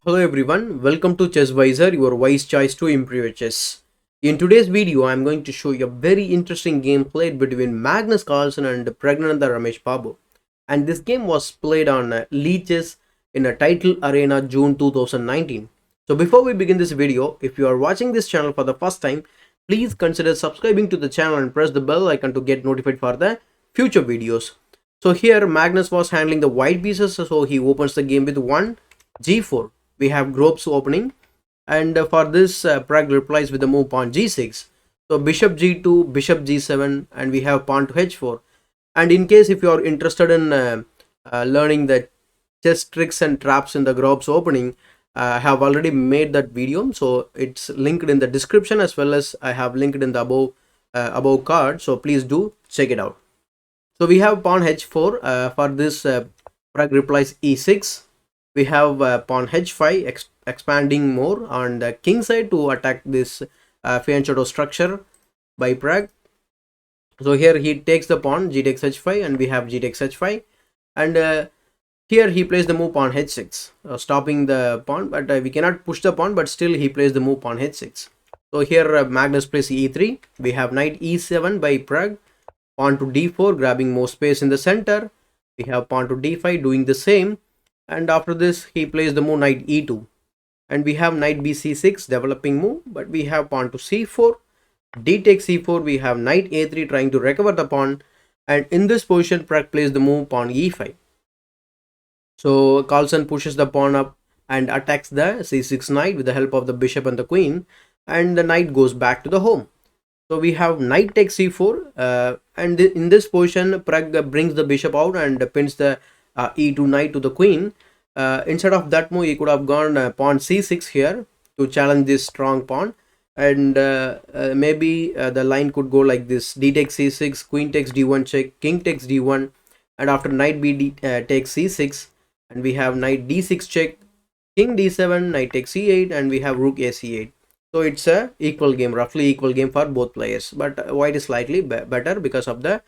Hello everyone, welcome to ChessVisor, your wise choice to improve your chess. In today's video, I am going to show you a very interesting game played between Magnus Carlsen and Praggnanandhaa R. And this game was played on Lichess in a title arena June 2019. So before we begin this video, if you are watching this channel for the first time, please consider subscribing to the channel and press the bell icon to get notified for the future videos. So here Magnus was handling the white pieces, so he opens the game with 1 G4. We have grobs opening, and for this Pragg replies with the move pawn G6. So bishop G2, bishop G7, and we have pawn to H4. And in case if you are interested in learning the chess tricks and traps in the grobs opening, I have already made that video, so it's linked in the description, as well as I have linked in the above card, so please do check it out. So we have pawn H4. For this Pragg replies E6. We have pawn H5 expanding more on the king side to attack this fianchetto structure by Pragg. So here he takes the pawn G takes H5, and we have G takes H5, and here he plays the move pawn H6, stopping the pawn, but we cannot push the pawn, but still he plays the move pawn H6. So here Magnus plays E3. We have knight E7 by Pragg, pawn to D4, grabbing more space in the center. We have pawn to D5 doing the same. And after this he plays the move knight E2, and we have knight Bc6 developing move, but we have pawn to C4, D takes C4, we have knight A3 trying to recover the pawn, and in this position Pragg plays the move pawn E5. So Carlsen pushes the pawn up and attacks the C6 knight with the help of the bishop and the queen, and the knight goes back to the home. So we have knight takes C4, and in this position Pragg brings the bishop out and pins the E2 knight to the queen. Instead of that move, he could have gone pawn C6 here to challenge this strong pawn, and maybe the line could go like this: D takes C6, queen takes D1 check, king takes D1, and after knight B takes C6, and we have knight D6 check, king D7, knight takes C8, and we have rook AC8. So it's a equal game, roughly equal game for both players, but white is slightly better because of the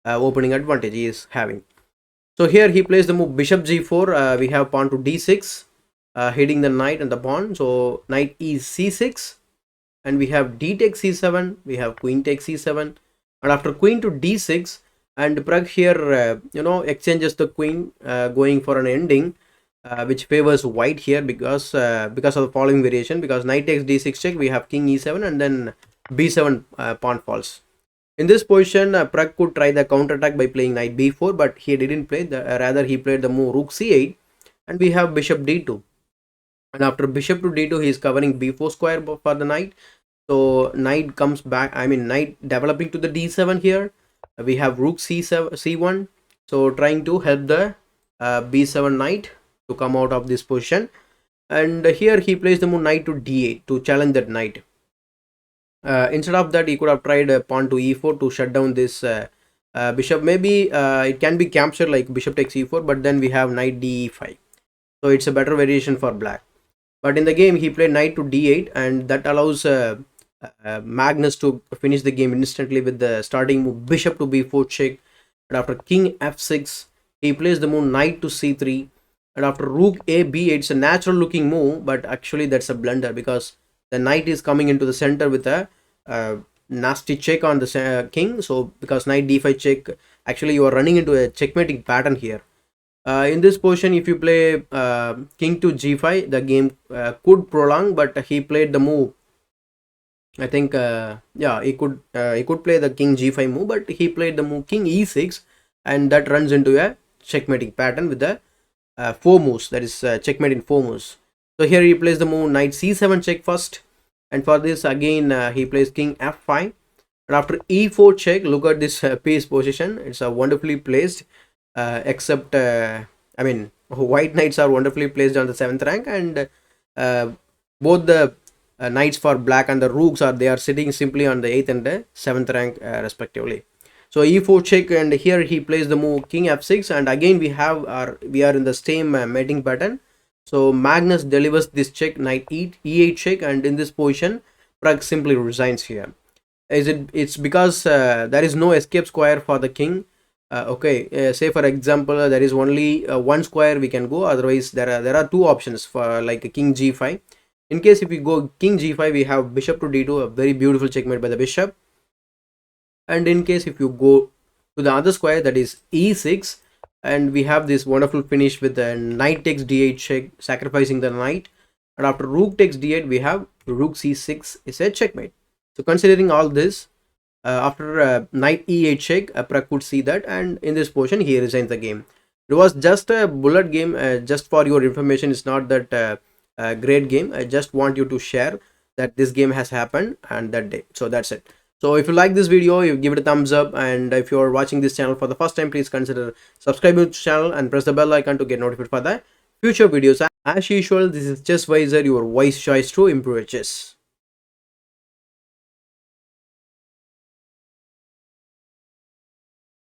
opening advantage he is having. So here he plays the move bishop G4. We have pawn to D6, hitting the knight and the pawn. So knight is C6, and we have D takes C7. We have queen takes C7, and after queen to D6, and Pragg here exchanges the queen, going for an ending, which favors white here because of the following variation. Because knight takes D6 check, we have king E7, and then B7 pawn falls. In this position, Pragg could try the counterattack by playing knight B4, but he didn't play. Rather, he played the move rook C8, and we have bishop D2. And after bishop to D2, he is covering B4 square for the knight. So knight comes back. Knight developing to the D7 here. We have rook C1. So trying to help the B7 knight to come out of this position. And here he plays the move knight to D8 to challenge that knight. Instead of that, he could have tried pawn to E4 to shut down this bishop. Maybe it can be captured like bishop takes E4, but then we have knight D5. So it's a better variation for black. But in the game, he played knight to D8, and that allows Magnus to finish the game instantly with the starting move bishop to B4 check. And after king F6, he plays the move knight to C3. And after rook A B8, it's a natural looking move, but actually that's a blunder because the knight is coming into the center with a nasty check on the king. So because knight D5 check, actually you are running into a checkmating pattern here. In this position, if you play king to G5, the game could prolong, but he played the move. I think he could play the king G5 move, but he played the move king E6, and that runs into a checkmating pattern with the 4 moves. That is checkmate in 4 moves. So here he plays the move knight C7 check first, and for this again he plays king F5, and after E4 check, look at this piece position. It's wonderfully placed, except white knights are wonderfully placed on the 7th rank, and both the knights for black and the rooks are sitting simply on the 8th and 7th rank respectively. So E4 check, and here he plays the move king F6, and again we are in the same mating pattern. So Magnus delivers this check, knight E8 check, and in this position Pragg simply resigns here. It's because there is no escape square for the king, Say for example, there is only one square we can go, otherwise there are two options for like a king g5. In case if we go king g5, we have bishop to d2, a very beautiful checkmate by the bishop. And in case if you go to the other square, that is e6, and we have this wonderful finish with the knight takes d8 check, sacrificing the knight, and after rook takes d8 we have rook c6 is a checkmate. So considering all this, after knight e8 check, Pragg could see that, and in this position he resigns the game. It was just a bullet game, just for your information. It's not that great game. I just want you to share that this game has happened and that day. So that's it. So if you like this video, you give it a thumbs up, and if you are watching this channel for the first time, please consider subscribing to the channel and press the bell icon to get notified for the future videos. As usual, this is Chess Visor, your wise choice to improve chess.